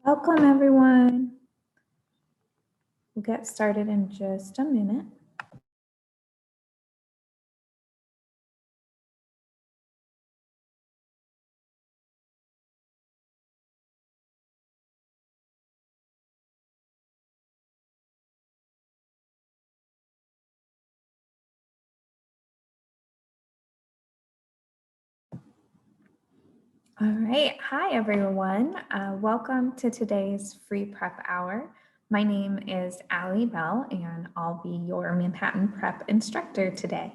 Welcome, everyone. We'll get started in just a minute. All right. Hi, everyone. Welcome to today's free prep hour. My name is Allie Bell, and I'll be your Manhattan Prep instructor today.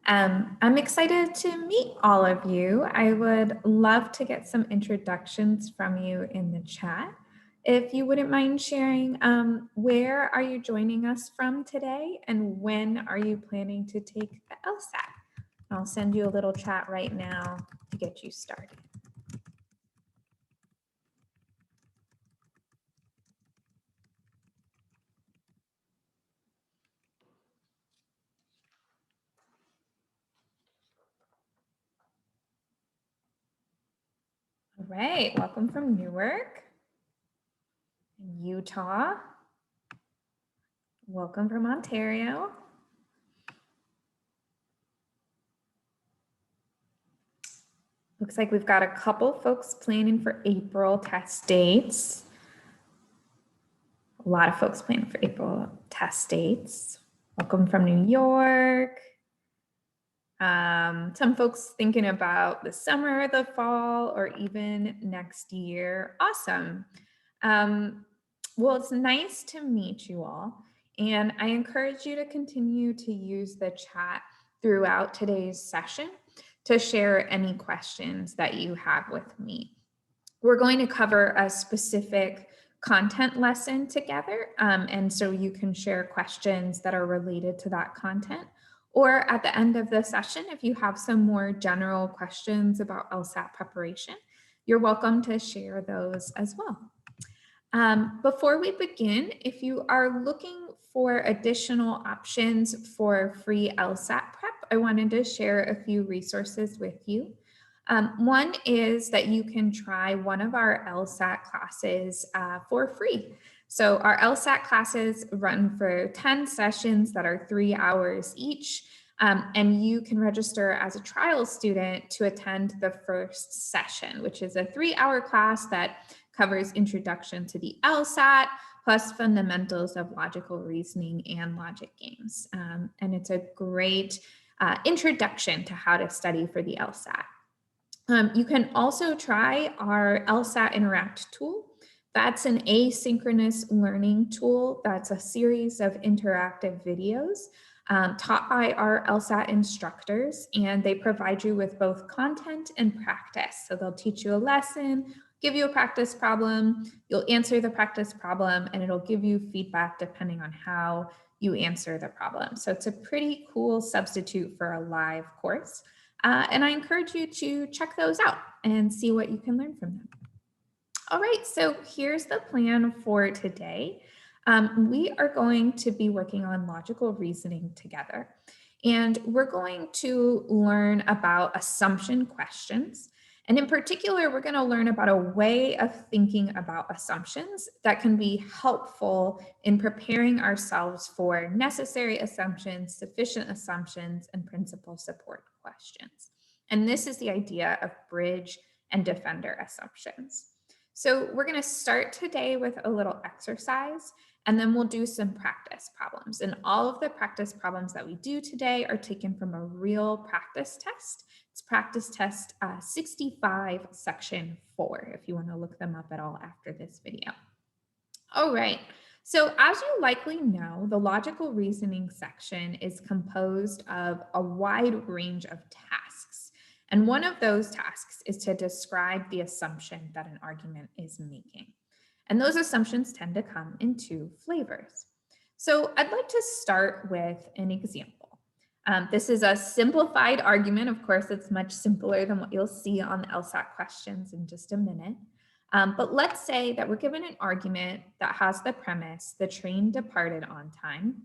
I'm excited to meet all of you. I would love to get some introductions from you in the chat. If you wouldn't mind sharing, where are you joining us from today, and when are you planning to take the LSAT? I'll send you a little chat right now to get you started. All right, welcome from Newark, Utah. Welcome from Ontario. Looks like we've got a couple folks planning for April test dates. A lot of folks planning for April test dates. Welcome from New York. Some folks thinking about the summer, the fall, or even next year. Awesome. Well, it's nice to meet you all. And I encourage you to continue to use the chat throughout today's session to share any questions that you have with me. We're going to cover a specific content lesson together. And so you can share questions that are related to that content. Or at the end of the session, if you have some more general questions about LSAT preparation, you're welcome to share those as well. Before we begin, if you are looking for additional options for free LSAT prep, I wanted to share a few resources with you. One is that you can try one of our LSAT classes for free. So our LSAT classes run for 10 sessions that are 3 hours each, and you can register as a trial student to attend the first session, which is a 3-hour class that covers introduction to the LSAT, plus fundamentals of logical reasoning and logic games. And it's a great introduction to how to study for the LSAT. You can also try our LSAT Interact tool. That's an asynchronous learning tool. That's a series of interactive videos taught by our LSAT instructors, and they provide you with both content and practice. So they'll teach you a lesson, give you a practice problem, you'll answer the practice problem, and it'll give you feedback depending on how you answer the problem. So it's a pretty cool substitute for a live course. And I encourage you to check those out and see what you can learn from them. All right, so here's the plan for today. We are going to be working on logical reasoning together, and we're going to learn about assumption questions. And in particular, we're going to learn about a way of thinking about assumptions that can be helpful in preparing ourselves for necessary assumptions, sufficient assumptions, and principal support questions. And this is the idea of bridge and defender assumptions. So we're going to start today with a little exercise, and then we'll do some practice problems. And all of the practice problems that we do today are taken from a real practice test. It's practice test 65, section 4, if you want to look them up at all after this video. All right. So as you likely know, the logical reasoning section is composed of a wide range of tasks. And one of those tasks is to describe the assumption that an argument is making. And those assumptions tend to come in 2 flavors. So I'd like to start with an example. This is a simplified argument. Of course, it's much simpler than what you'll see on the LSAT questions in just a minute. But let's say that we're given an argument that has the premise, the train departed on time,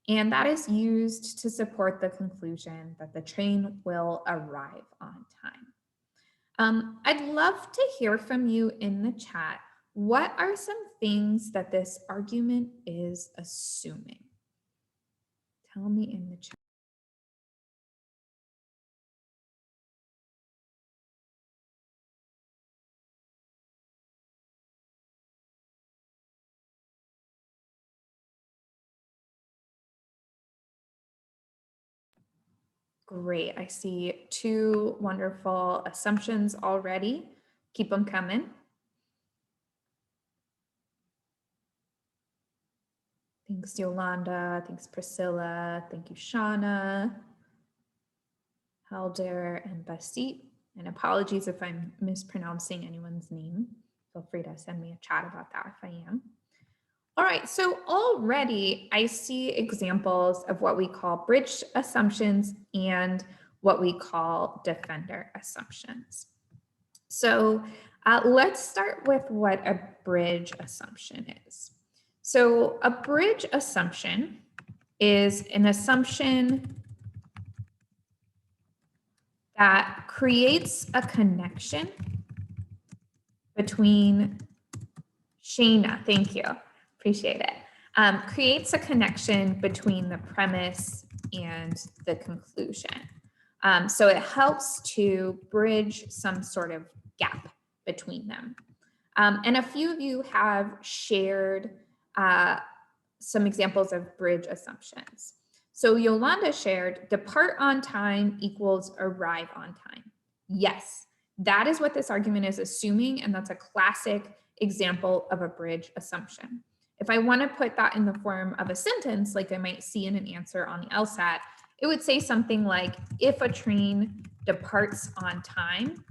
and that is used to support the conclusion that the train will arrive on time. I'd love to hear from you in the chat. what are some things that this argument is assuming? Tell me in the chat. Great. I see two wonderful assumptions already. Keep them coming. Thanks, Yolanda. Thanks, Priscilla. Thank you, Shauna, Helder, and Basit. And apologies if I'm mispronouncing anyone's name. Feel free to send me a chat about that if I am. All right, so already I see examples of what we call bridge assumptions and what we call defender assumptions. So let's start with what a bridge assumption is. So a bridge assumption is an assumption that creates a connection between Shayna, thank you, appreciate it. Creates a connection between the premise and the conclusion. So it helps to bridge some sort of gap between them. And a few of you have shared some examples of bridge assumptions. So Yolanda shared, depart on time equals arrive on time. Yes, that is what this argument is assuming, and that's a classic example of a bridge assumption. If I want to put that in the form of a sentence, like I might see in an answer on the LSAT, it would say something like, if a train departs on time,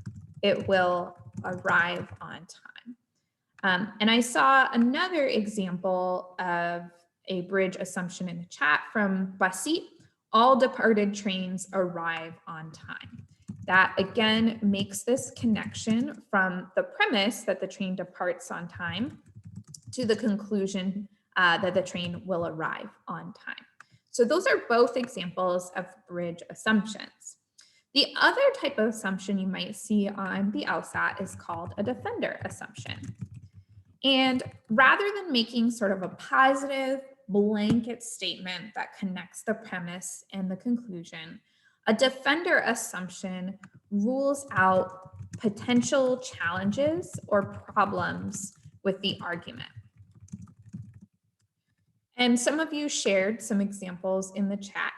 it will arrive on time. And I saw another example of a bridge assumption in the chat from Basit, all departed trains arrive on time. That again makes this connection from the premise that the train departs on time to the conclusion that the train will arrive on time. So those are both examples of bridge assumptions. The other type of assumption you might see on the LSAT is called a defender assumption. And rather than making sort of a positive blanket statement that connects the premise and the conclusion, a defender assumption rules out potential challenges or problems with the argument. And some of you shared some examples in the chat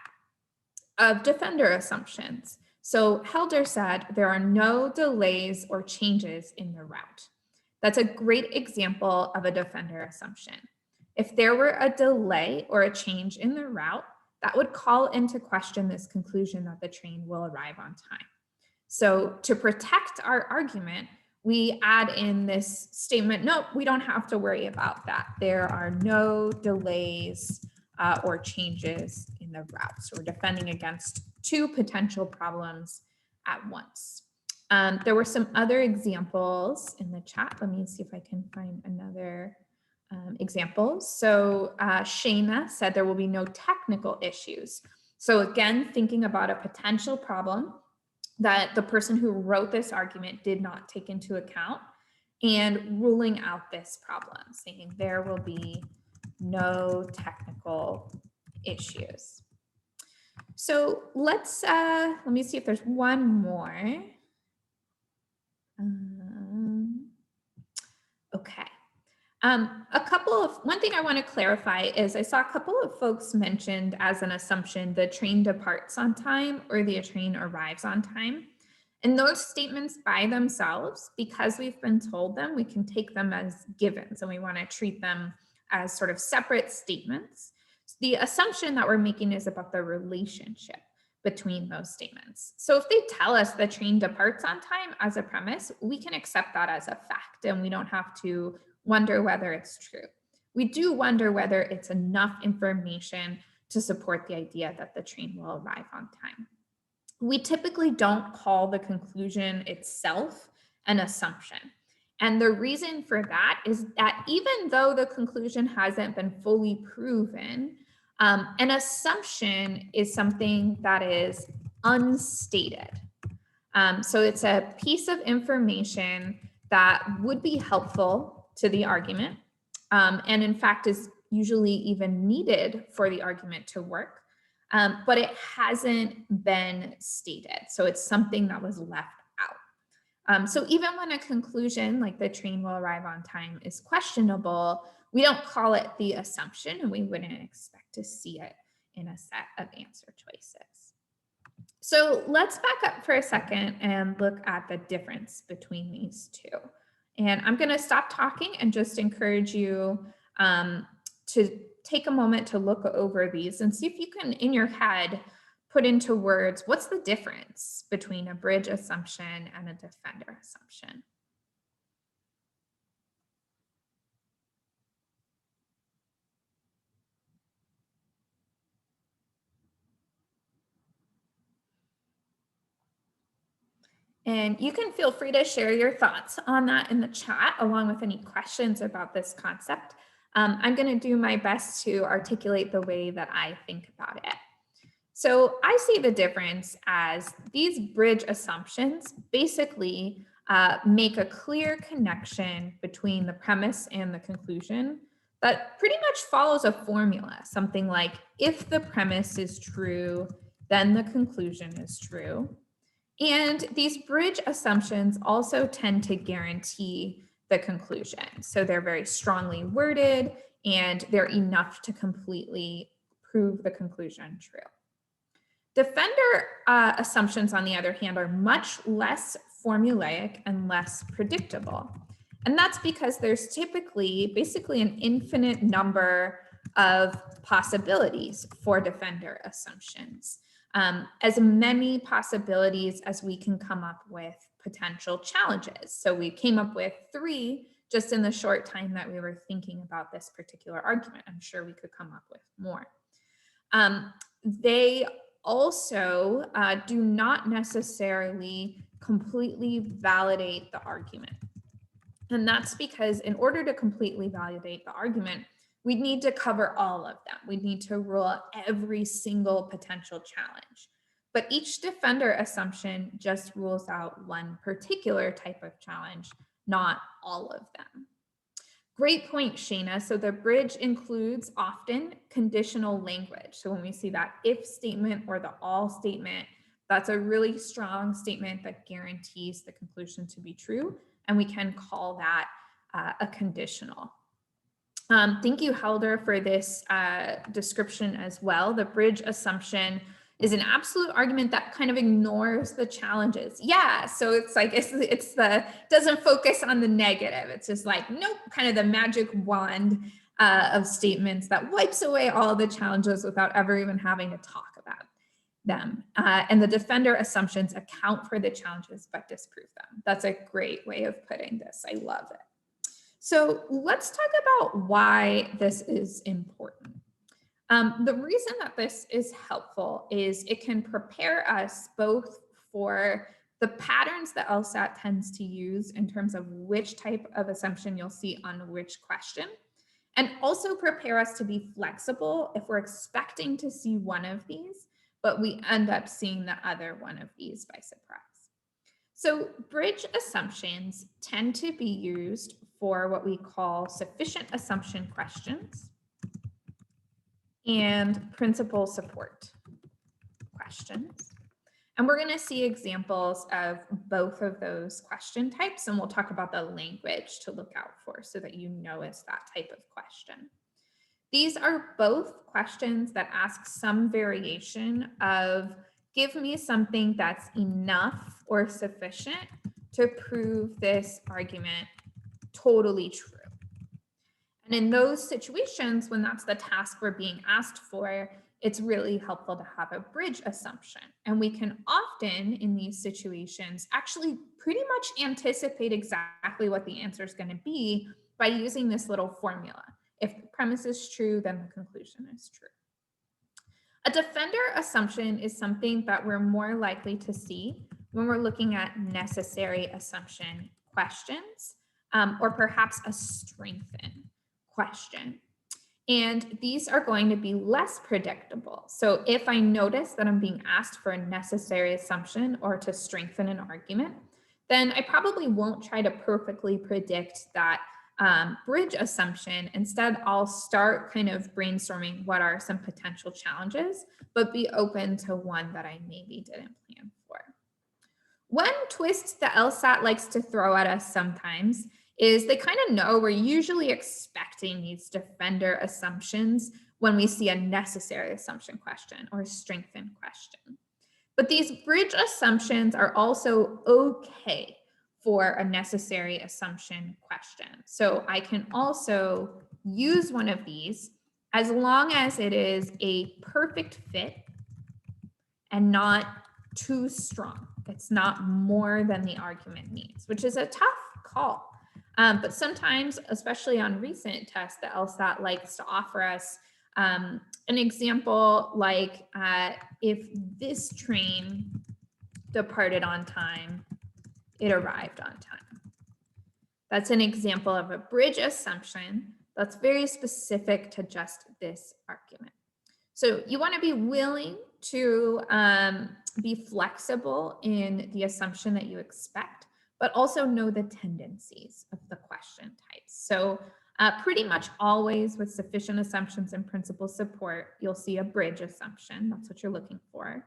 of defender assumptions. So Helder said there are no delays or changes in the route. That's a great example of a defender assumption. If there were a delay or a change in the route, that would call into question this conclusion that the train will arrive on time. So to protect our argument, we add in this statement, nope, we don't have to worry about that. There are no delays or changes in the route. So we're defending against two potential problems at once. There were some other examples in the chat. Let me see if I can find another example. So Shayna said there will be no technical issues. So again, thinking about a potential problem that the person who wrote this argument did not take into account and ruling out this problem, saying there will be no technical issues. So let me see if there's one more. Okay. One thing I want to clarify is I saw a couple of folks mentioned as an assumption, the train departs on time or the train arrives on time. And those statements by themselves, because we've been told them, we can take them as givens and we want to treat them as sort of separate statements. The assumption that we're making is about the relationship between those statements. So if they tell us the train departs on time as a premise, we can accept that as a fact and we don't have to wonder whether it's true. We do wonder whether it's enough information to support the idea that the train will arrive on time. We typically don't call the conclusion itself an assumption. And the reason for that is that even though the conclusion hasn't been fully proven, an assumption is something that is unstated. So it's a piece of information that would be helpful to the argument, and in fact is usually even needed for the argument to work, but it hasn't been stated. So it's something that was left out. So even when a conclusion like the train will arrive on time is questionable, we don't call it the assumption, and we wouldn't expect to see it in a set of answer choices. So let's back up for a second and look at the difference between these two. And I'm going to stop talking and just encourage you to take a moment to look over these and see if you can, in your head, put into words, what's the difference between a bridge assumption and a defender assumption? And you can feel free to share your thoughts on that in the chat, along with any questions about this concept. I'm going to do my best to articulate the way that I think about it. So I see the difference as these bridge assumptions basically make a clear connection between the premise and the conclusion that pretty much follows a formula, something like if the premise is true, then the conclusion is true. And these bridge assumptions also tend to guarantee the conclusion. So they're very strongly worded and they're enough to completely prove the conclusion true. Defender assumptions, on the other hand, are much less formulaic and less predictable. And that's because there's typically basically an infinite number of possibilities for defender assumptions. As many possibilities as we can come up with potential challenges. So we came up with 3 just in the short time that we were thinking about this particular argument. I'm sure we could come up with more. They also do not necessarily completely validate the argument. And that's because in order to completely validate the argument, we'd need to cover all of them. We'd need to rule out every single potential challenge. But each defender assumption just rules out one particular type of challenge, not all of them. Great point, Shayna. So the bridge includes often conditional language. So when we see that if statement or the all statement, that's a really strong statement that guarantees the conclusion to be true. And we can call that a conditional. Thank you, Helder, for this description as well. The bridge assumption is an absolute argument that kind of ignores the challenges. Yeah, so it's like it's the doesn't focus on the negative. It's just like nope, kind of the magic wand of statements that wipes away all the challenges without ever even having to talk about them. And the defender assumptions account for the challenges but disprove them. That's a great way of putting this. I love it. So let's talk about why this is important. The reason that this is helpful is it can prepare us both for the patterns that LSAT tends to use in terms of which type of assumption you'll see on which question, and also prepare us to be flexible if we're expecting to see one of these, but we end up seeing the other one of these by surprise. So bridge assumptions tend to be used for what we call sufficient assumption questions and principal support questions. And we're going to see examples of both of those question types, and we'll talk about the language to look out for so that you know it's that type of question. These are both questions that ask some variation of give me something that's enough or sufficient to prove this argument totally true. And in those situations, when that's the task we're being asked for, it's really helpful to have a bridge assumption. And we can often, in these situations, actually pretty much anticipate exactly what the answer is going to be by using this little formula. If the premise is true, then the conclusion is true. A defender assumption is something that we're more likely to see when we're looking at necessary assumption questions, or perhaps a strengthen question. And these are going to be less predictable. So if I notice that I'm being asked for a necessary assumption or to strengthen an argument, then I probably won't try to perfectly predict that bridge assumption, instead I'll start kind of brainstorming what are some potential challenges, but be open to one that I maybe didn't plan for. One twist the LSAT likes to throw at us sometimes is they kind of know we're usually expecting these defender assumptions when we see a necessary assumption question or a strengthened question. But these bridge assumptions are also okay for a necessary assumption question. So I can also use one of these as long as it is a perfect fit and not too strong. It's not more than the argument needs, which is a tough call. But sometimes, especially on recent tests, the LSAT likes to offer us an example like if this train departed on time, it arrived on time. That's an example of a bridge assumption that's very specific to just this argument. So you want to be willing to be flexible in the assumption that you expect, but also know the tendencies of the question types. So pretty much always with sufficient assumptions and principal support, you'll see a bridge assumption. That's what you're looking for.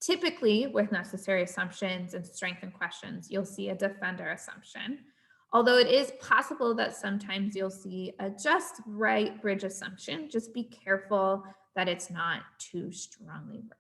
Typically with necessary assumptions and strengthened questions, you'll see a defender assumption. Although it is possible that sometimes you'll see a just right bridge assumption, just be careful that it's not too strongly worded.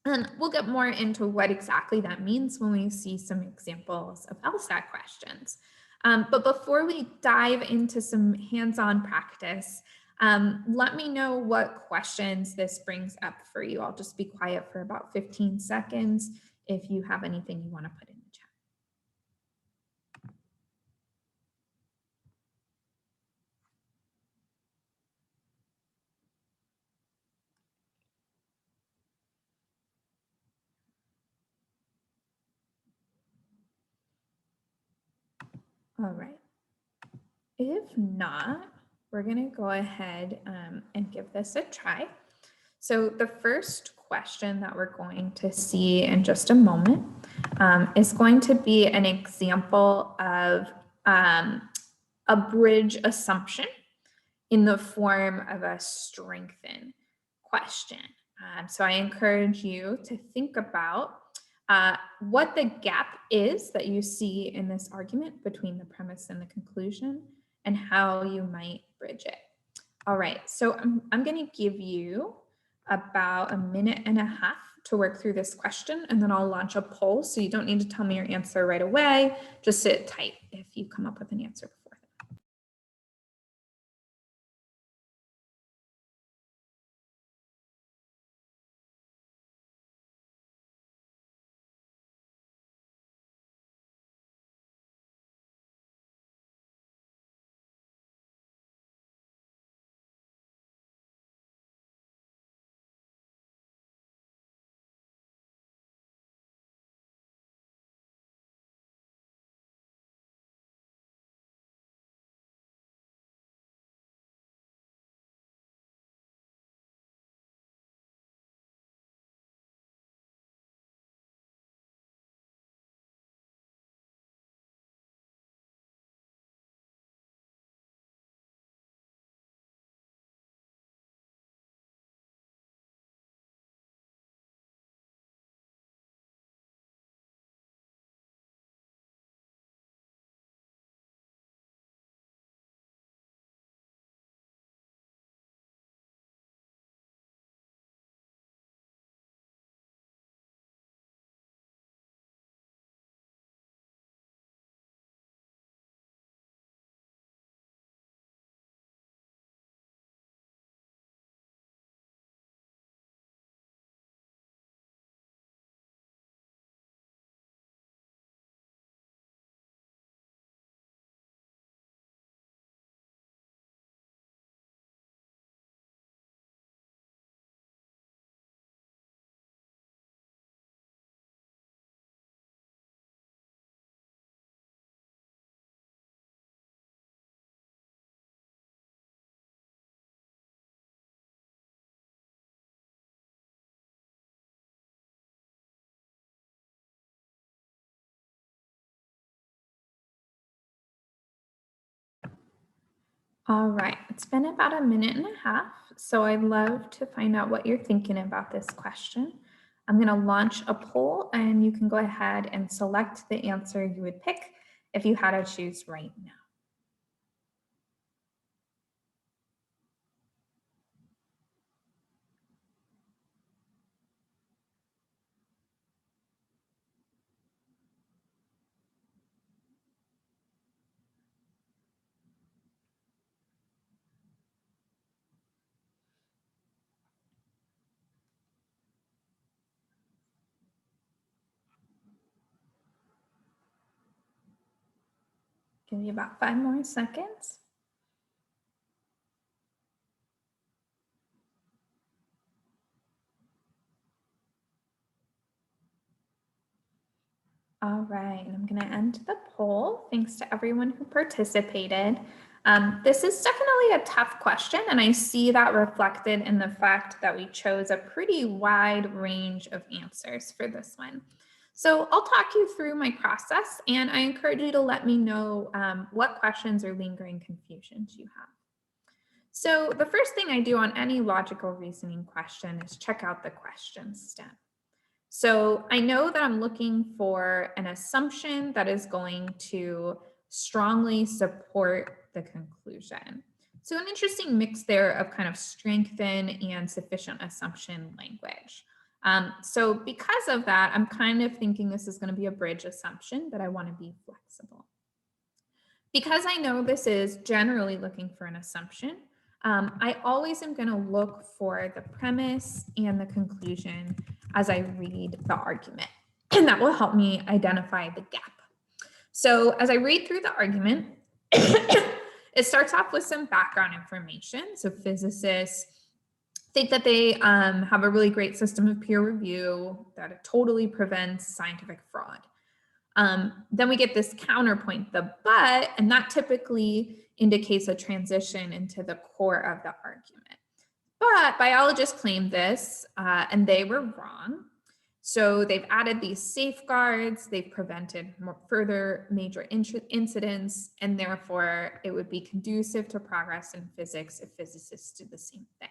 And we'll get more into what exactly that means when we see some examples of LSAT questions. But before we dive into some hands-on practice, let me know what questions this brings up for you. I'll just be quiet for about 15 seconds if you have anything you want to put in the chat. All right. If not, we're going to go ahead and give this a try. So the first question that we're going to see in just a moment is going to be an example of a bridge assumption in the form of a strengthened question. So I encourage you to think about what the gap is that you see in this argument between the premise and the conclusion and how you might bridge it. All right, so I'm going to give you about a minute and a half to work through this question, and then I'll launch a poll. So you don't need to tell me your answer right away. Just sit tight if you come up with an answer before. All right, it's been about a minute and a half, so I'd love to find out what you're thinking about this question. I'm going to launch a poll, and you can go ahead and select the answer you would pick if you had to choose right now. Give you about 5 more seconds. All right, and I'm going to end the poll. Thanks to everyone who participated. This is definitely a tough question, and I see that reflected in the fact that we chose a pretty wide range of answers for this one. So I'll talk you through my process, and I encourage you to let me know what questions or lingering confusions you have. So the first thing I do on any logical reasoning question is check out the question stem. So I know that I'm looking for an assumption that is going to strongly support the conclusion. So an interesting mix there of kind of strengthen and sufficient assumption language. So because of that, I'm kind of thinking this is going to be a bridge assumption, but I want to be flexible. Because I know this is generally looking for an assumption, I always am going to look for the premise and the conclusion as I read the argument. And that will help me identify the gap. So as I read through the argument, it starts off with some background information. So physicists think that they have a really great system of peer review, that it totally prevents scientific fraud. Then we get this counterpoint, the but, and that typically indicates a transition into the core of the argument. But biologists claim this, and they were wrong. So they've added these safeguards, they've prevented further major incidents, and therefore it would be conducive to progress in physics if physicists did the same thing.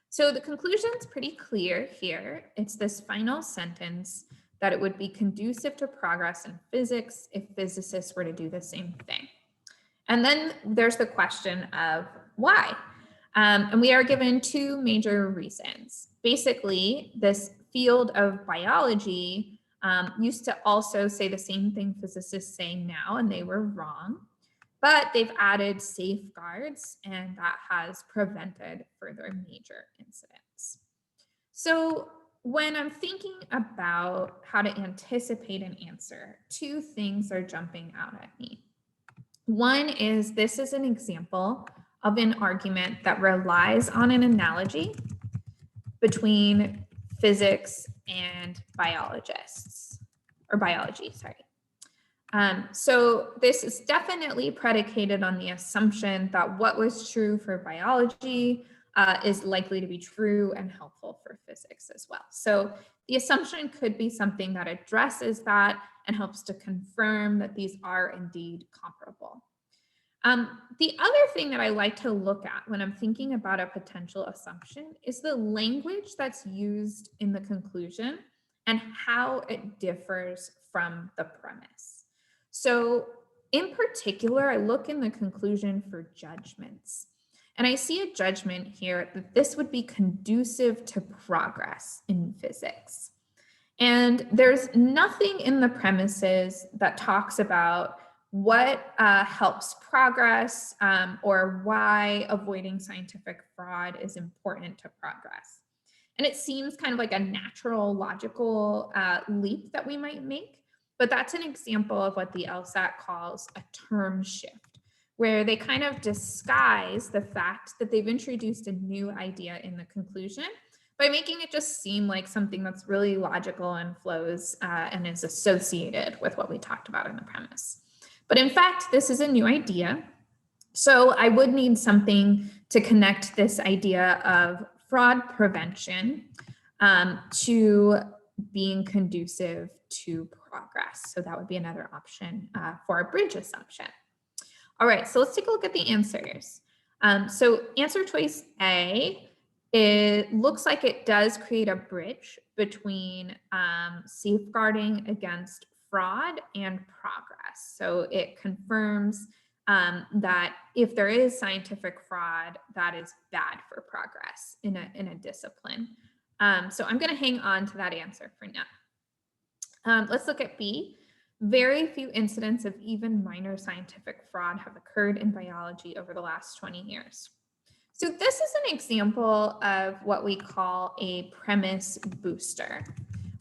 So the conclusion's pretty clear here. It's this final sentence that it would be conducive to progress in physics if physicists were to do the same thing. And then there's the question of why. And we are given two major reasons. Basically, this field of biology used to also say the same thing physicists say now, and they were wrong. But they've added safeguards, and that has prevented further major incidents. So when I'm thinking about how to anticipate an answer, two things are jumping out at me. One is this is an example of an argument that relies on an analogy between physics and biologists, or biology, sorry. So this is definitely predicated on the assumption that what was true for biology is likely to be true and helpful for physics as well. So the assumption could be something that addresses that and helps to confirm that these are indeed comparable. The other thing that I like to look at when I'm thinking about a potential assumption is the language that's used in the conclusion and how it differs from the premise. So in particular, I look in the conclusion for judgments. And I see a judgment here that this would be conducive to progress in physics. And there's nothing in the premises that talks about what helps progress or why avoiding scientific fraud is important to progress. And it seems kind of like a natural, logical leap that we might make, but that's an example of what the LSAT calls a term shift, where they kind of disguise the fact that they've introduced a new idea in the conclusion by making it just seem like something that's really logical and flows and is associated with what we talked about in the premise. But in fact, this is a new idea. So I would need something to connect this idea of fraud prevention to being conducive to progress. So that would be another option for a bridge assumption. All right, so let's take a look at the answers. So answer choice A, it looks like it does create a bridge between safeguarding against fraud and progress. So it confirms that if there is scientific fraud, that is bad for progress in a discipline. So I'm going to hang on to that answer for now. Let's look at B. Very few incidents of even minor scientific fraud have occurred in biology over the last 20 years. So this is an example of what we call a premise booster,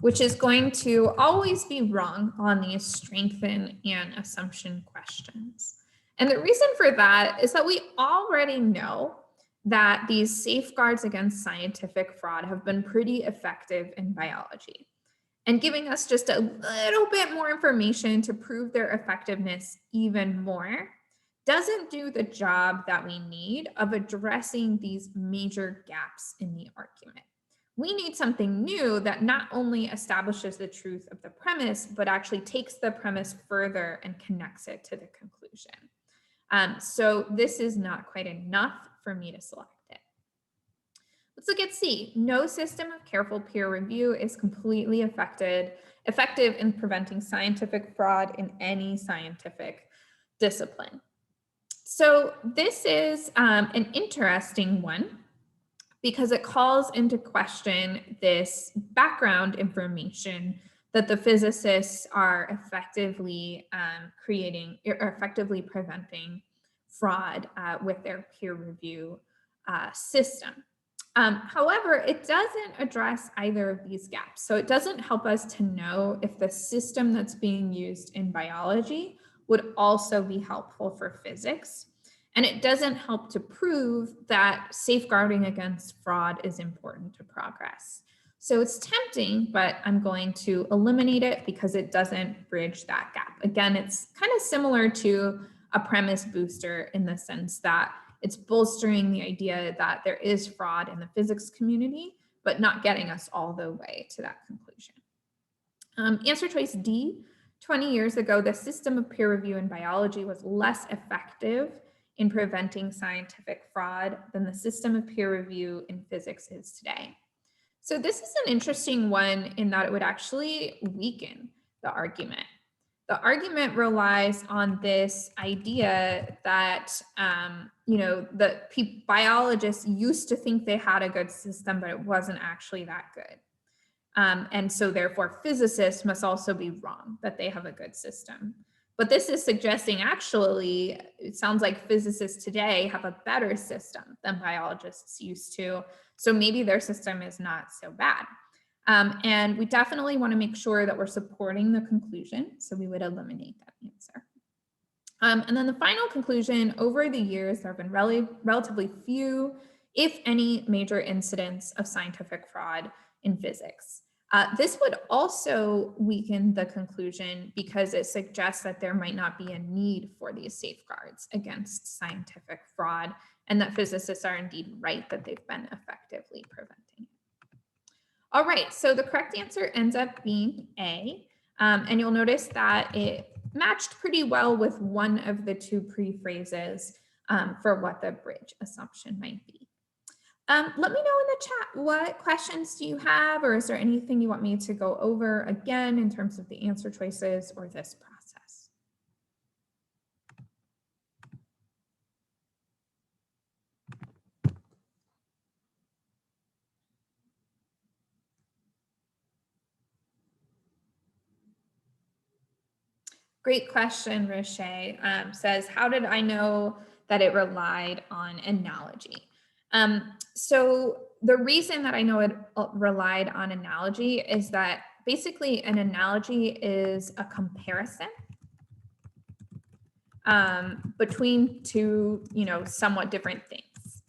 which is going to always be wrong on these strengthen and assumption questions. And the reason for that is that we already know that these safeguards against scientific fraud have been pretty effective in biology. And giving us just a little bit more information to prove their effectiveness even more doesn't do the job that we need of addressing these major gaps in the argument. We need something new that not only establishes the truth of the premise, but actually takes the premise further and connects it to the conclusion. So this is not quite enough for me to select it. Let's look at C. No system of careful peer review is completely effective in preventing scientific fraud in any scientific discipline. So this is an interesting one because it calls into question this background information that the physicists are effectively preventing fraud with their peer review system. However, it doesn't address either of these gaps. So it doesn't help us to know if the system that's being used in biology would also be helpful for physics. And it doesn't help to prove that safeguarding against fraud is important to progress. So it's tempting, but I'm going to eliminate it because it doesn't bridge that gap. Again, it's kind of similar to a premise booster in the sense that it's bolstering the idea that there is fraud in the physics community, but not getting us all the way to that conclusion. Answer choice D, 20 years ago, the system of peer review in biology was less effective in preventing scientific fraud than the system of peer review in physics is today. So this is an interesting one in that it would actually weaken the argument. The argument relies on this idea that, biologists used to think they had a good system, but it wasn't actually that good. And so therefore physicists must also be wrong that they have a good system. But this is suggesting actually, it sounds like physicists today have a better system than biologists used to. So maybe their system is not so bad. And we definitely want to make sure that we're supporting the conclusion. So we would eliminate that answer. And then the final conclusion, over the years, there have been relatively few, if any, major incidents of scientific fraud in physics. This would also weaken the conclusion because it suggests that there might not be a need for these safeguards against scientific fraud, and that physicists are indeed right that they've been effectively preventing it. All right, so the correct answer ends up being A, and you'll notice that it matched pretty well with one of the two pre-phrases for what the bridge assumption might be. Let me know in the chat, what questions do you have, or is there anything you want me to go over again in terms of the answer choices or this process? Great question, Roche. Says, how did I know that it relied on analogy? So the reason that I know it relied on analogy is that basically an analogy is a comparison between two, somewhat different things.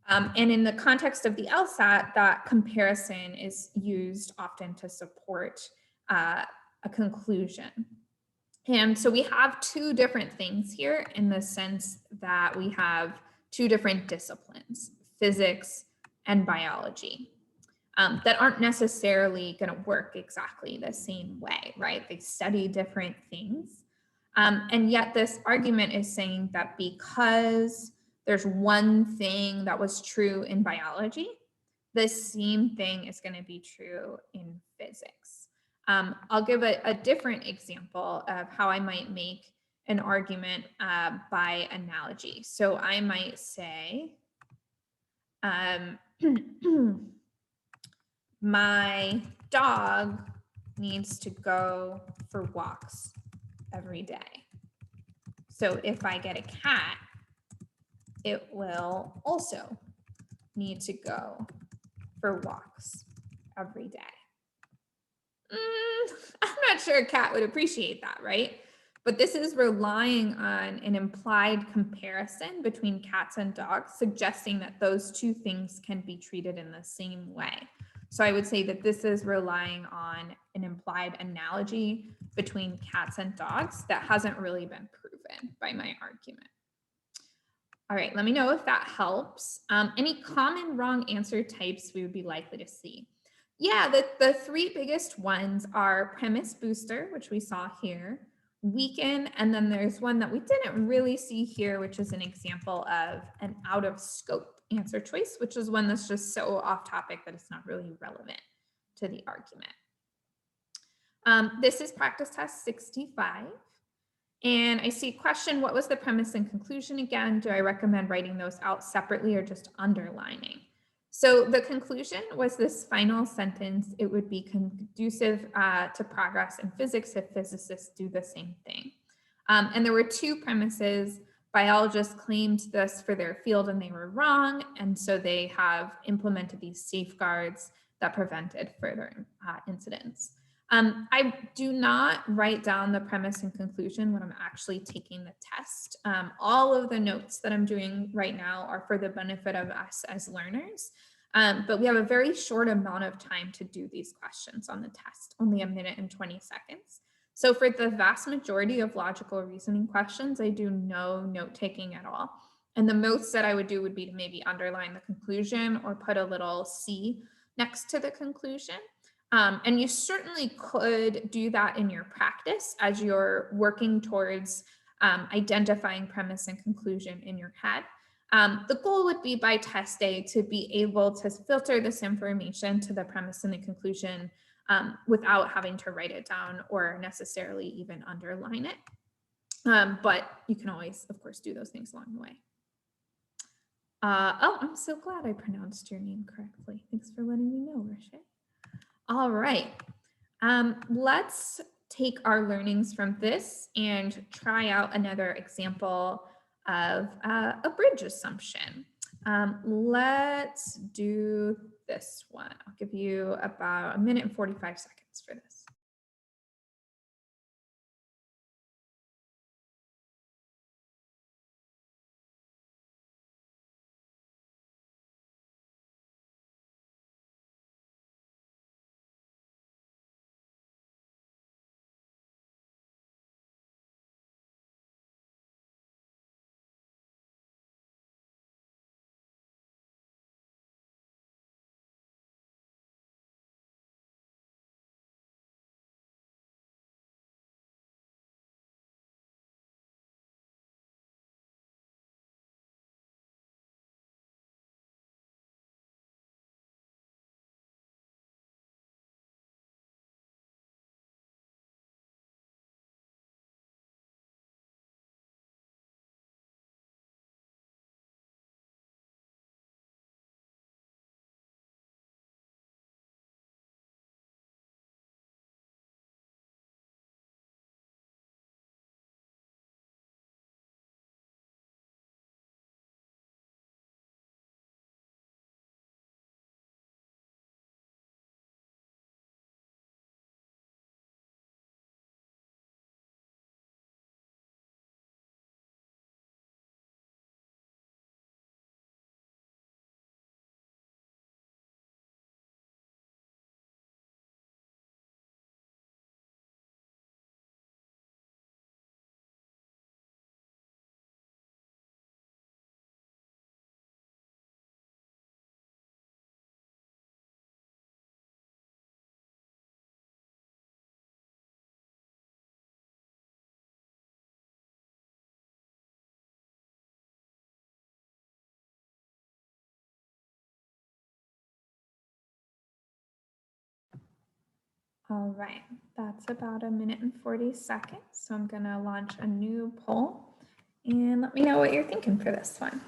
And in the context of the LSAT, that comparison is used often to support a conclusion. And so we have two different things here in the sense that we have two different disciplines, physics and biology, that aren't necessarily going to work exactly the same way, right? They study different things. And yet this argument is saying that because there's one thing that was true in biology, the same thing is going to be true in physics. I'll give a different example of how I might make an argument by analogy. So I might say, my dog needs to go for walks every day. So if I get a cat, it will also need to go for walks every day. I'm not sure a cat would appreciate that, right? But this is relying on an implied comparison between cats and dogs, suggesting that those two things can be treated in the same way. So I would say that this is relying on an implied analogy between cats and dogs that hasn't really been proven by my argument. All right, let me know if that helps. Any common wrong answer types we would be likely to see? Yeah, the three biggest ones are premise booster, which we saw here, weaken, and then there's one that we didn't really see here, which is an example of an out of scope answer choice, which is one that's just so off topic that it's not really relevant to the argument. This is practice test 65. And I see question, what was the premise and conclusion again? Do I recommend writing those out separately or just underlining? So the conclusion was this final sentence. It would be conducive to progress in physics if physicists do the same thing. And there were two premises. Biologists claimed this for their field and they were wrong. And so they have implemented these safeguards that prevented further incidents. I do not write down the premise and conclusion when I'm actually taking the test. All of the notes that I'm doing right now are for the benefit of us as learners, but we have a very short amount of time to do these questions on the test, only 1 minute and 20 seconds. So for the vast majority of logical reasoning questions, I do no note taking at all. And the most that I would do would be to maybe underline the conclusion or put a little C next to the conclusion. And you certainly could do that in your practice as you're working towards identifying premise and conclusion in your head. The goal would be by test day to be able to filter this information to the premise and the conclusion without having to write it down or necessarily even underline it. But you can always, of course, do those things along the way. Oh, I'm so glad I pronounced your name correctly. Thanks for letting me know, Rashay. All right, let's take our learnings from this and try out another example of a bridge assumption. Let's do this one. I'll give you about 1 minute and 45 seconds for this. All right, that's about 1 minute and 40 seconds. So I'm gonna launch a new poll and let me know what you're thinking for this one.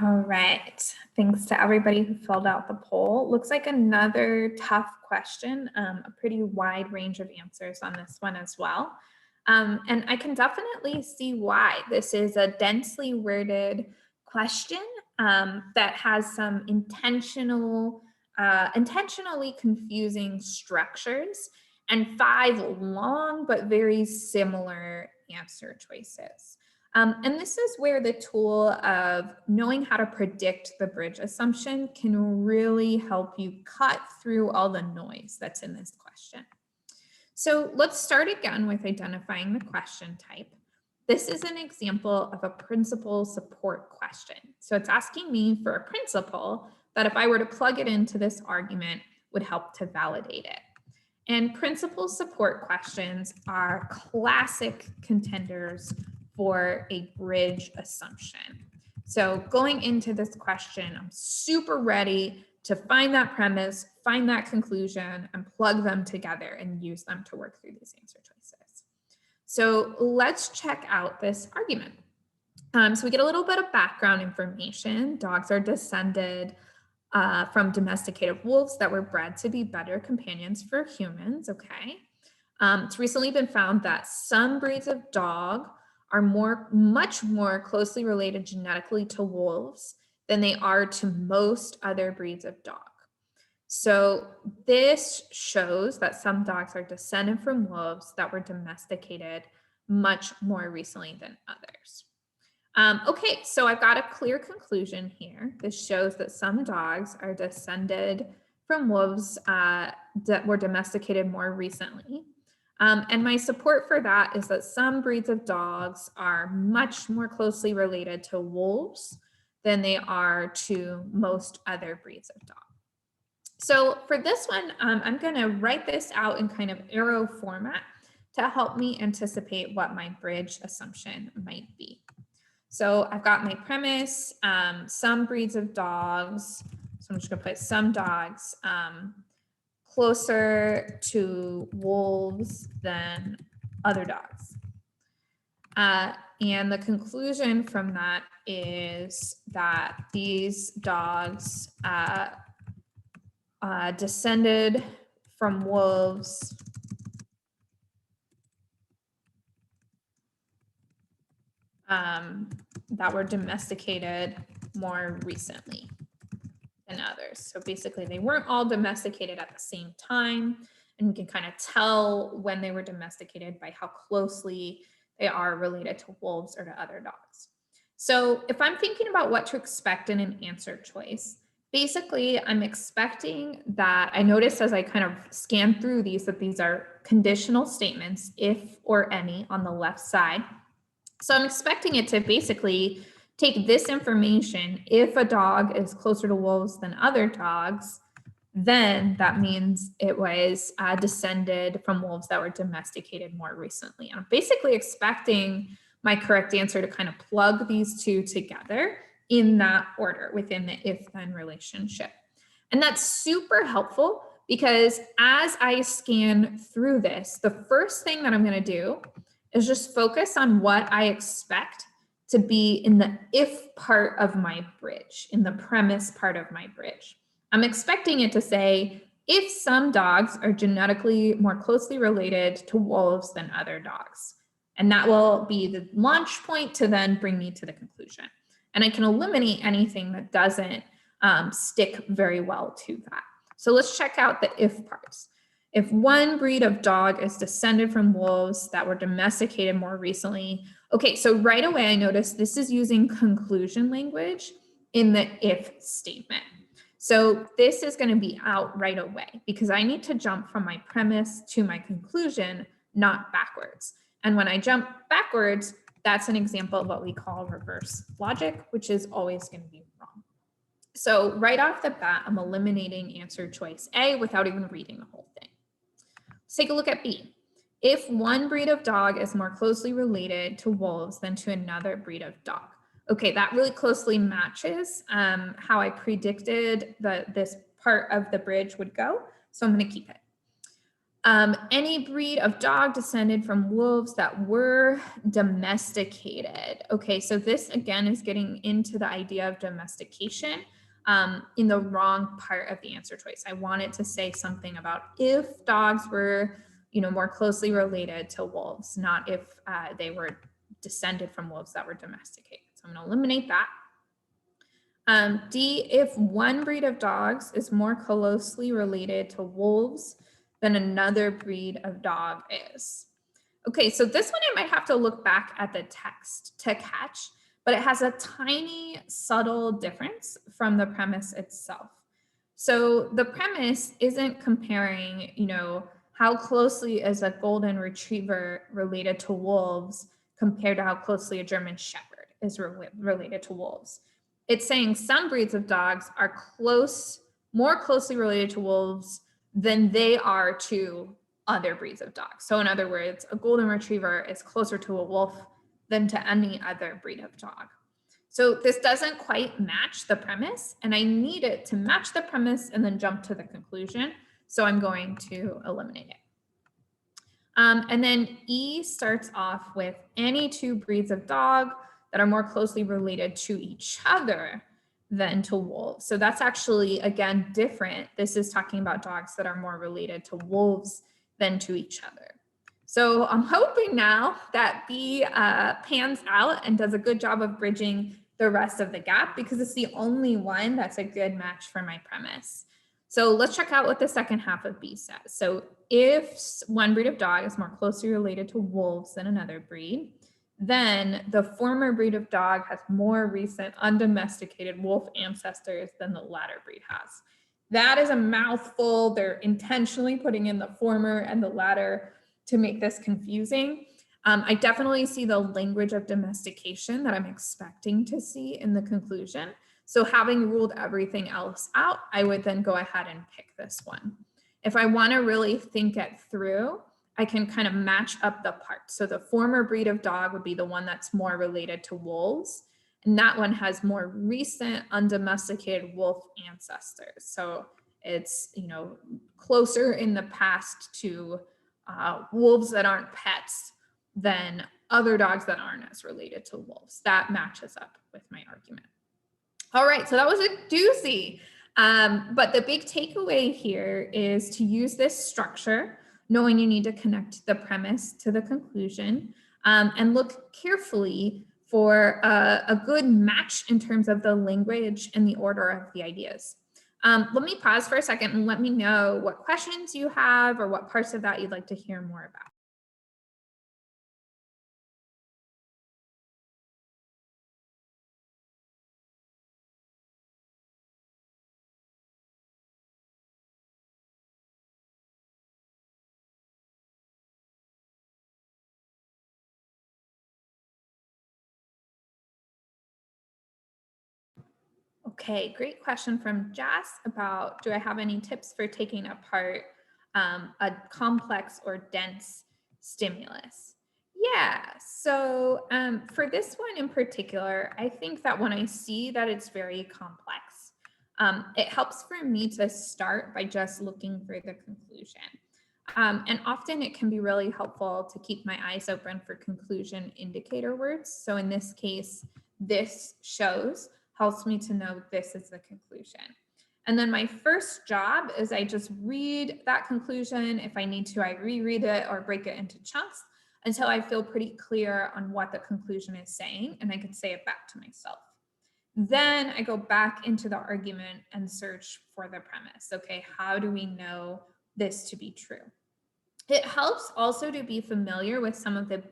All right, thanks to everybody who filled out the poll. Looks like another tough question, a pretty wide range of answers on this one as well. And I can definitely see why. This is a densely worded question that has some intentionally confusing structures and 5 long but very similar answer choices. And this is where the tool of knowing how to predict the bridge assumption can really help you cut through all the noise that's in this question. So let's start again with identifying the question type. This is an example of a principal support question. So it's asking me for a principle that if I were to plug it into this argument would help to validate it. And principal support questions are classic contenders for a bridge assumption. So going into this question, I'm super ready to find that premise, find that conclusion, and plug them together and use them to work through these answer choices. So let's check out this argument. So we get a little bit of background information. Dogs are descended from domesticated wolves that were bred to be better companions for humans, okay? It's recently been found that some breeds of dog are much more closely related genetically to wolves than they are to most other breeds of dog. So this shows that some dogs are descended from wolves that were domesticated much more recently than others. Okay, so I've got a clear conclusion here. This shows that some dogs are descended from wolves that were domesticated more recently. And my support for that is that some breeds of dogs are much more closely related to wolves than they are to most other breeds of dog. So for this one, I'm going to write this out in kind of arrow format to help me anticipate what my bridge assumption might be. So I've got my premise, some breeds of dogs. So I'm just going to put some dogs closer to wolves than other dogs. And the conclusion from that is that these dogs descended from wolves that were domesticated more recently than others. So basically they weren't all domesticated at the same time, and you can kind of tell when they were domesticated by how closely they are related to wolves or to other dogs. So if I'm thinking about what to expect in an answer choice, basically I'm expecting that I noticed as I kind of scan through these that these are conditional statements, if or any, on the left side. So I'm expecting it to basically take this information. If a dog is closer to wolves than other dogs, then that means it was descended from wolves that were domesticated more recently. I'm basically expecting my correct answer to kind of plug these two together in that order within the if-then relationship. And that's super helpful because as I scan through this, the first thing that I'm going to do is just focus on what I expect to be in the if part of my bridge, in the premise part of my bridge. I'm expecting it to say, if some dogs are genetically more closely related to wolves than other dogs. And that will be the launch point to then bring me to the conclusion. And I can eliminate anything that doesn't stick very well to that. So let's check out the if parts. If one breed of dog is descended from wolves that were domesticated more recently. Okay, so right away I noticed this is using conclusion language in the if statement. So this is going to be out right away because I need to jump from my premise to my conclusion, not backwards. And when I jump backwards, that's an example of what we call reverse logic, which is always going to be wrong. So right off the bat, I'm eliminating answer choice A without even reading the whole thing. Let's take a look at B. If one breed of dog is more closely related to wolves than to another breed of dog. Okay, that really closely matches how I predicted that this part of the bridge would go. So I'm going to keep it. Any breed of dog descended from wolves that were domesticated. Okay, so this again is getting into the idea of domestication in the wrong part of the answer choice. I wanted to say something about if dogs were, more closely related to wolves, not if they were descended from wolves that were domesticated. So I'm going to eliminate that. D, if one breed of dogs is more closely related to wolves than another breed of dog is. Okay, so this one I might have to look back at the text to catch, but it has a tiny subtle difference from the premise itself. So the premise isn't comparing, how closely is a golden retriever related to wolves compared to how closely a German shepherd is related to wolves. It's saying some breeds of dogs are more closely related to wolves than they are to other breeds of dogs. So in other words, a golden retriever is closer to a wolf than to any other breed of dog. So this doesn't quite match the premise, and I need it to match the premise and then jump to the conclusion. So I'm going to eliminate it. And then E starts off with any two breeds of dog that are more closely related to each other than to wolves. So that's actually, again, different. This is talking about dogs that are more related to wolves than to each other. So I'm hoping now that B pans out and does a good job of bridging the rest of the gap because it's the only one that's a good match for my premise. So let's check out what the second half of B says. So if one breed of dog is more closely related to wolves than another breed, then the former breed of dog has more recent undomesticated wolf ancestors than the latter breed has. That is a mouthful. They're intentionally putting in the former and the latter to make this confusing. I definitely see the language of domestication that I'm expecting to see in the conclusion. So having ruled everything else out, I would then go ahead and pick this one. If I want to really think it through, I can kind of match up the parts. So the former breed of dog would be the one that's more related to wolves. And that one has more recent undomesticated wolf ancestors. So it's, closer in the past to wolves that aren't pets than other dogs that aren't as related to wolves. That matches up with my argument. All right, so that was a doozy. But the big takeaway here is to use this structure, knowing you need to connect the premise to the conclusion, and look carefully for a good match in terms of the language and the order of the ideas. Let me pause for a second and let me know what questions you have or what parts of that you'd like to hear more about. Okay, great question from Jas about, do I have any tips for taking apart a complex or dense stimulus? Yeah, so for this one in particular, I think that when I see that it's very complex, it helps for me to start by just looking for the conclusion. And often it can be really helpful to keep my eyes open for conclusion indicator words. So in this case, this shows helps me to know this is the conclusion. And then my first job is I just read that conclusion. If I need to, I reread it or break it into chunks until I feel pretty clear on what the conclusion is saying, and I can say it back to myself. Then I go back into the argument and search for the premise. Okay, how do we know this to be true. It helps also to be familiar with some of the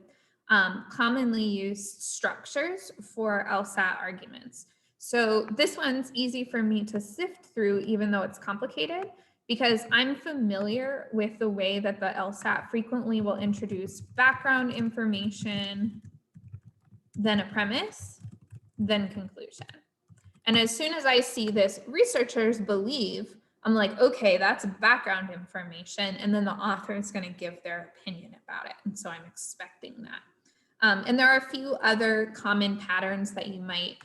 commonly used structures for LSAT arguments. So this one's easy for me to sift through, even though it's complicated, because I'm familiar with the way that the LSAT frequently will introduce background information, then a premise, then conclusion. And as soon as I see this, researchers believe, I'm like, okay, that's background information. And then the author is going to give their opinion about it. And so I'm expecting that. And there are a few other common patterns that you might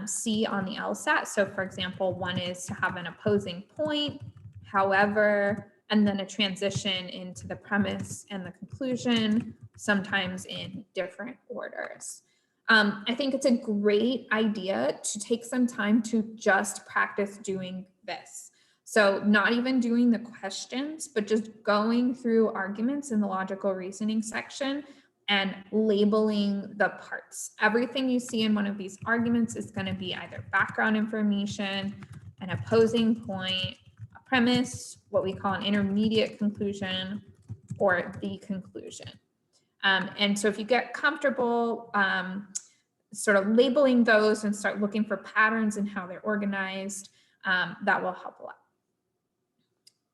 see on the LSAT. So for example, one is to have an opposing point, however, and then a transition into the premise and the conclusion, sometimes in different orders. I think it's a great idea to take some time to just practice doing this. So not even doing the questions, but just going through arguments in the logical reasoning section and labeling the parts. Everything you see in one of these arguments is going to be either background information, an opposing point, a premise, what we call an intermediate conclusion, or the conclusion. And so if you get comfortable sort of labeling those and start looking for patterns in how they're organized, that will help a lot.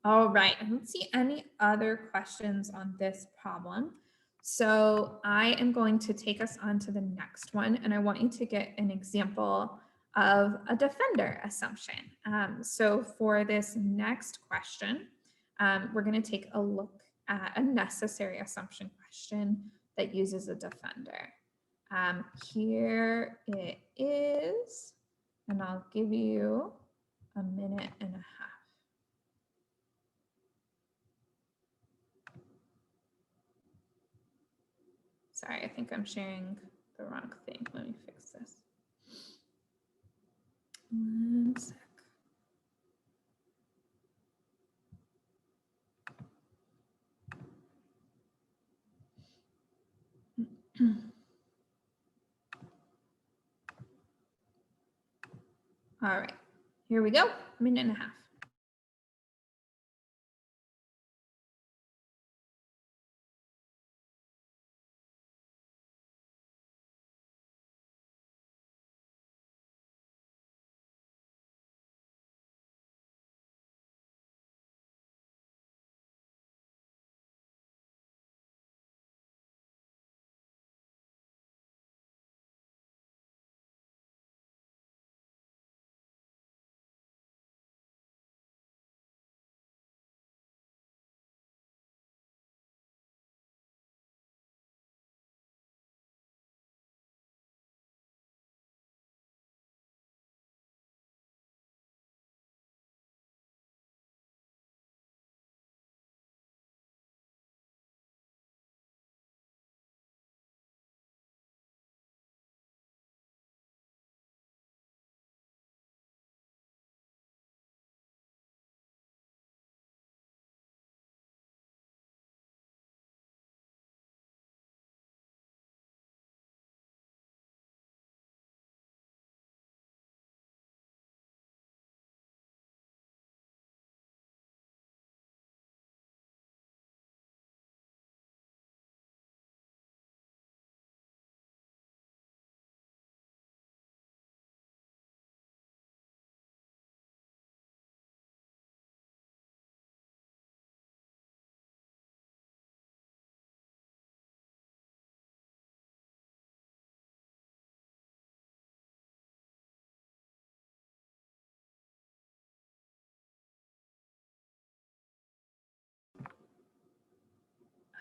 All right, I don't see any other questions on this problem. So I am going to take us on to the next one, and I want you to get an example of a defender assumption. So for this next question, we're going to take a look at a necessary assumption question that uses a defender. Here it is, and I'll give you a minute and a half. Sorry, I think I'm sharing the wrong thing. Let me fix this. One sec. All right, here we go, minute and a half.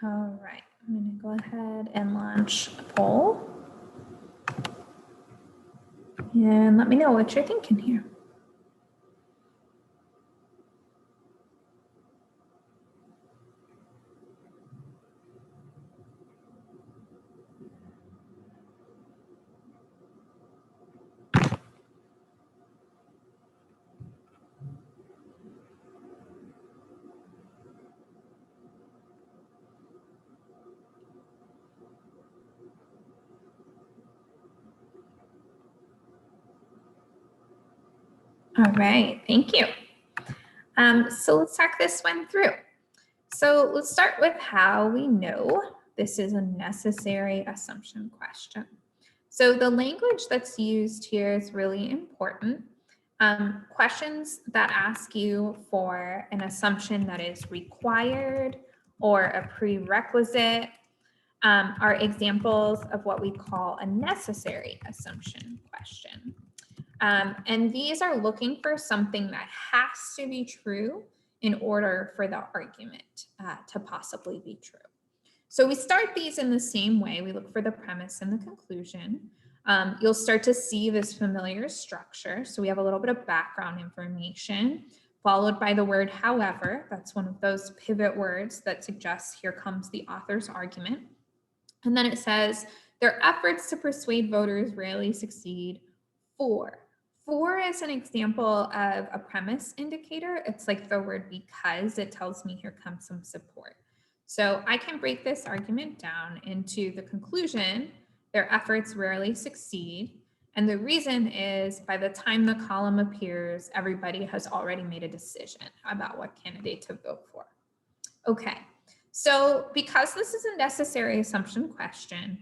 All right, I'm going to go ahead and launch a poll. And let me know what you're thinking here. All right, thank you. So let's talk this one through. So let's start with how we know this is a necessary assumption question. So the language that's used here is really important. Questions that ask you for an assumption that is required or a prerequisite are examples of what we call a necessary assumption question. And these are looking for something that has to be true in order for the argument to possibly be true. So we start these in the same way. We look for the premise and the conclusion. You'll start to see this familiar structure. So we have a little bit of background information, followed by the word however. That's one of those pivot words that suggests here comes the author's argument. And then it says, their efforts to persuade voters rarely succeed. For is an example of a premise indicator. It's like the word because. It tells me here comes some support. So I can break this argument down into the conclusion, their efforts rarely succeed. And the reason is by the time the column appears, everybody has already made a decision about what candidate to vote for. Okay, so because this is a necessary assumption question,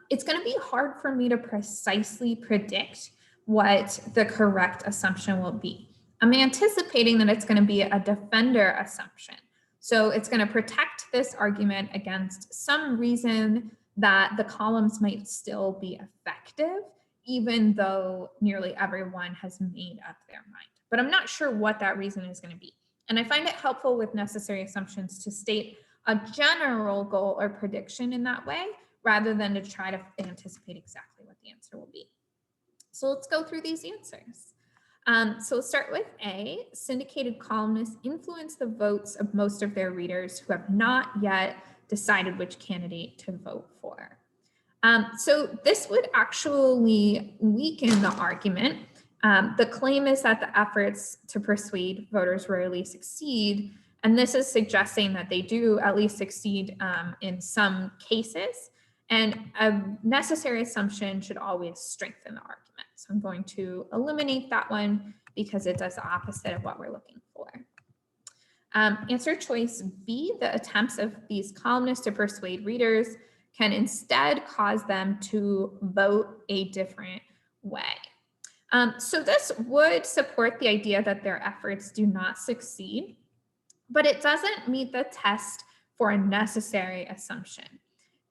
it's going to be hard for me to precisely predict what the correct assumption will be. I'm anticipating that it's going to be a defender assumption. So it's going to protect this argument against some reason that the columns might still be effective, even though nearly everyone has made up their mind. But I'm not sure what that reason is going to be. And I find it helpful with necessary assumptions to state a general goal or prediction in that way, rather than to try to anticipate exactly what the answer will be. So let's go through these answers. So we'll start with A. Syndicated columnists influence the votes of most of their readers who have not yet decided which candidate to vote for. So this would actually weaken the argument. The claim is that the efforts to persuade voters rarely succeed, and this is suggesting that they do at least succeed in some cases, and a necessary assumption should always strengthen the argument. So I'm going to eliminate that one because it does the opposite of what we're looking for. Answer choice B, the attempts of these columnists to persuade readers can instead cause them to vote a different way. So this would support the idea that their efforts do not succeed, but it doesn't meet the test for a necessary assumption.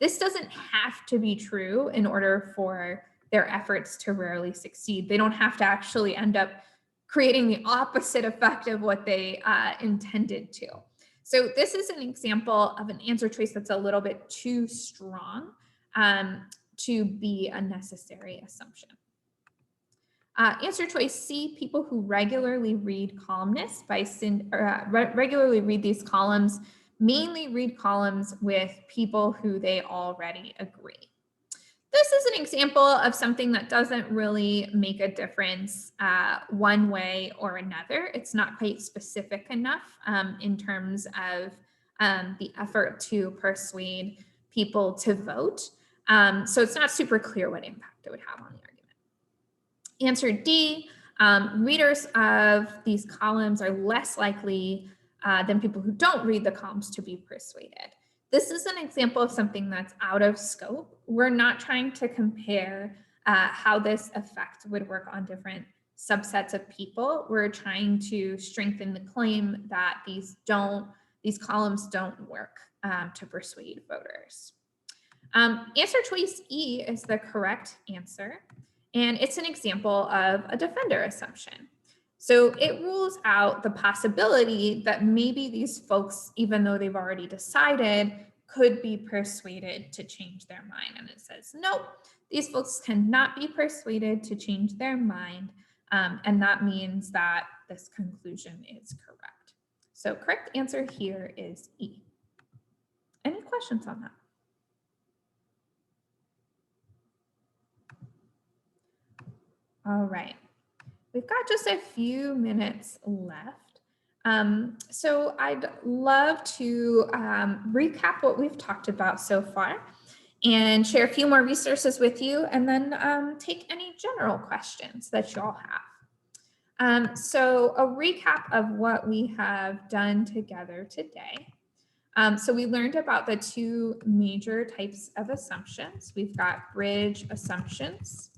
This doesn't have to be true in order for their efforts to rarely succeed. They don't have to actually end up creating the opposite effect of what they intended to. So this is an example of an answer choice that's a little bit too strong to be a necessary assumption. Answer choice C, people who regularly read columnists regularly read these columns, mainly read columns with people who they already agree. This is an example of something that doesn't really make a difference one way or another. It's not quite specific enough in terms of the effort to persuade people to vote. So it's not super clear what impact it would have on the argument. Answer D, readers of these columns are less likely than people who don't read the columns to be persuaded. This is an example of something that's out of scope. We're not trying to compare how this effect would work on different subsets of people. We're trying to strengthen the claim that these columns don't work to persuade voters. Answer choice E is the correct answer, and it's an example of a defender assumption. So it rules out the possibility that maybe these folks, even though they've already decided, could be persuaded to change their mind. And it says, nope, these folks cannot be persuaded to change their mind. And that means that this conclusion is correct. So correct answer here is E. Any questions on that? All right. We've got just a few minutes left. So I'd love to recap what we've talked about so far and share a few more resources with you, and then take any general questions that you all have. So a recap of what we have done together today. So we learned about the two major types of assumptions. We've got bridge assumptions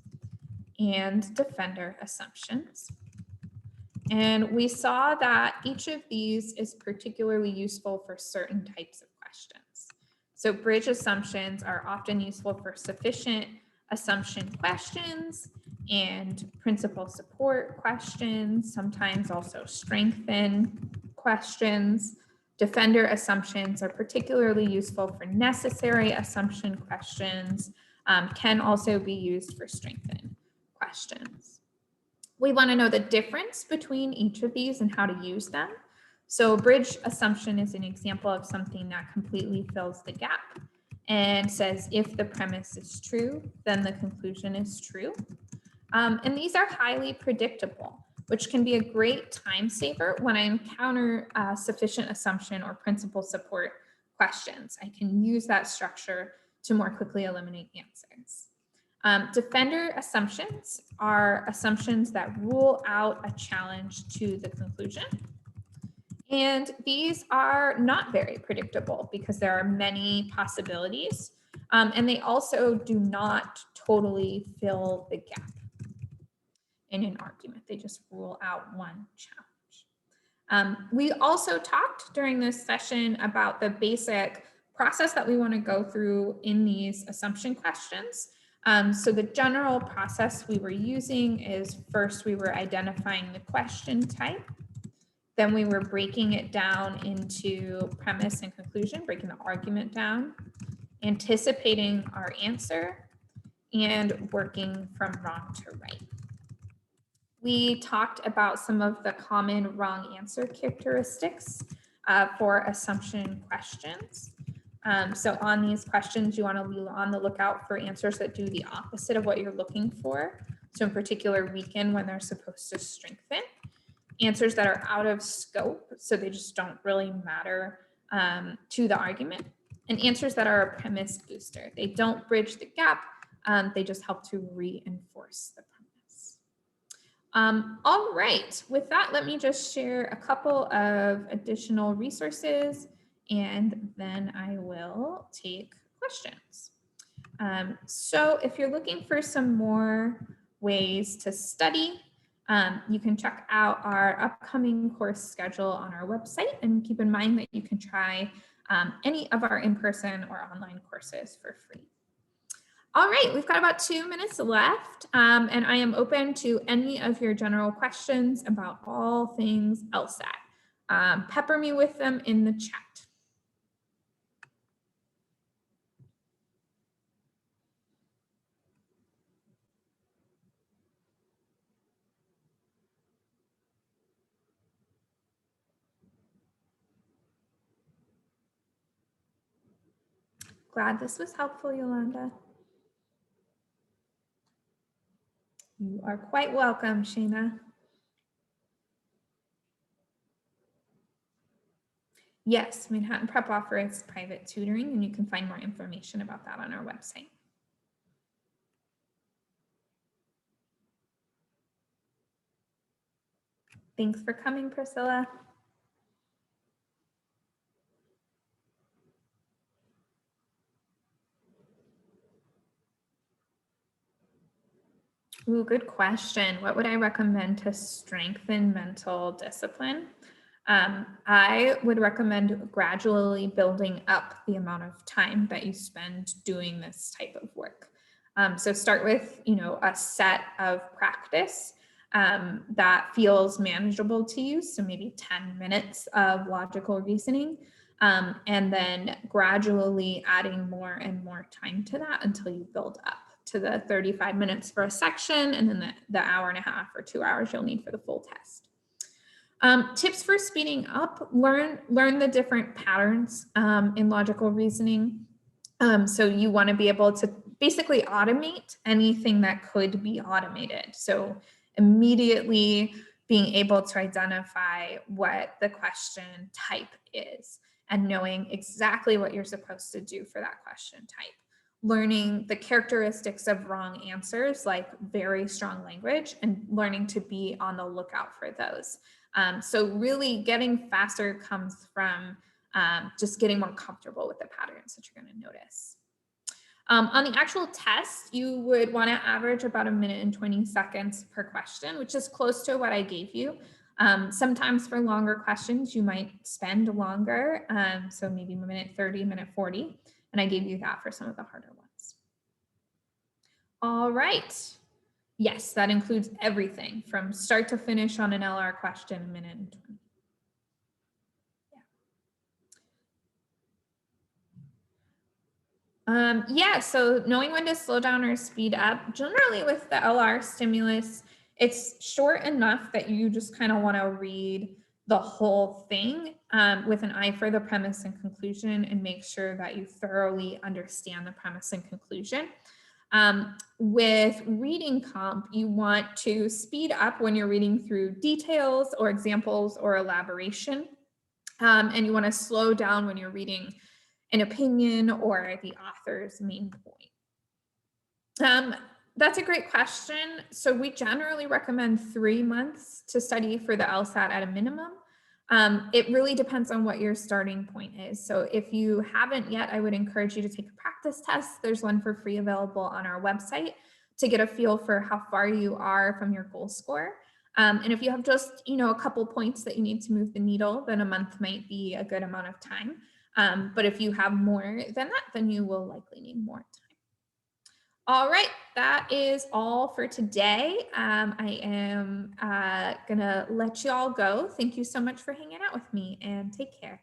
and defender assumptions. And we saw that each of these is particularly useful for certain types of questions. So bridge assumptions are often useful for sufficient assumption questions and principal support questions, sometimes also strengthen questions. Defender assumptions are particularly useful for necessary assumption questions, can also be used for strengthen questions. We want to know the difference between each of these and how to use them. So a bridge assumption is an example of something that completely fills the gap and says if the premise is true, then the conclusion is true. And these are highly predictable, which can be a great time saver when I encounter sufficient assumption or principal support questions. I can use that structure to more quickly eliminate answers. Defender assumptions are assumptions that rule out a challenge to the conclusion. And these are not very predictable because there are many possibilities, and they also do not totally fill the gap in an argument. They just rule out one challenge. We also talked during this session about the basic process that we want to go through in these assumption questions. So the general process we were using is first we were identifying the question type. Then we were breaking it down into premise and conclusion, breaking the argument down, anticipating our answer, and working from wrong to right. We talked about some of the common wrong answer characteristics for assumption questions. So on these questions, you want to be on the lookout for answers that do the opposite of what you're looking for. So in particular, weaken when they're supposed to strengthen. Answers that are out of scope, so they just don't really matter to the argument. And answers that are a premise booster. They don't bridge the gap, they just help to reinforce the premise. All right, with that, let me just share a couple of additional resources and then I will take questions. So if you're looking for some more ways to study, you can check out our upcoming course schedule on our website, and keep in mind that you can try any of our in-person or online courses for free. All right, we've got about 2 minutes left, and I am open to any of your general questions about all things LSAT. Pepper me with them in the chat. Glad this was helpful, Yolanda. You are quite welcome, Shayna. Yes, Manhattan Prep offers private tutoring, and you can find more information about that on our website. Thanks for coming, Priscilla. Ooh, good question. What would I recommend to strengthen mental discipline? I would recommend gradually building up the amount of time that you spend doing this type of work. So start with, a set of practice that feels manageable to you. So maybe 10 minutes of logical reasoning, and then gradually adding more and more time to that until you build up to the 35 minutes for a section, and then the hour and a half or 2 hours you'll need for the full test. Tips for speeding up: learn the different patterns in logical reasoning. So you want to be able to basically automate anything that could be automated. So immediately being able to identify what the question type is and knowing exactly what you're supposed to do for that question type. Learning the characteristics of wrong answers, like very strong language, and learning to be on the lookout for those. So really getting faster comes from just getting more comfortable with the patterns that you're going to notice. On the actual test, you would want to average about 1 minute and 20 seconds per question, which is close to what I gave you. Sometimes for longer questions, you might spend longer. So maybe 1 minute 30, 1 minute 40. And I gave you that for some of the harder ones. All right. Yes, that includes everything from start to finish on an LR question, 1 minute and 20. Yeah, so knowing when to slow down or speed up, generally with the LR stimulus, it's short enough that you just kind of want to read the whole thing with an eye for the premise and conclusion and make sure that you thoroughly understand the premise and conclusion. With reading comp, you want to speed up when you're reading through details or examples or elaboration. And you want to slow down when you're reading an opinion or the author's main point. That's a great question. So we generally recommend 3 months to study for the LSAT at a minimum. It really depends on what your starting point is. So if you haven't yet, I would encourage you to take a practice test. There's one for free available on our website to get a feel for how far you are from your goal score. And if you have just, a couple points that you need to move the needle, then a month might be a good amount of time. But if you have more than that, then you will likely need more time. All right, that is all for today. I am gonna let you all go. Thank you so much for hanging out with me and take care.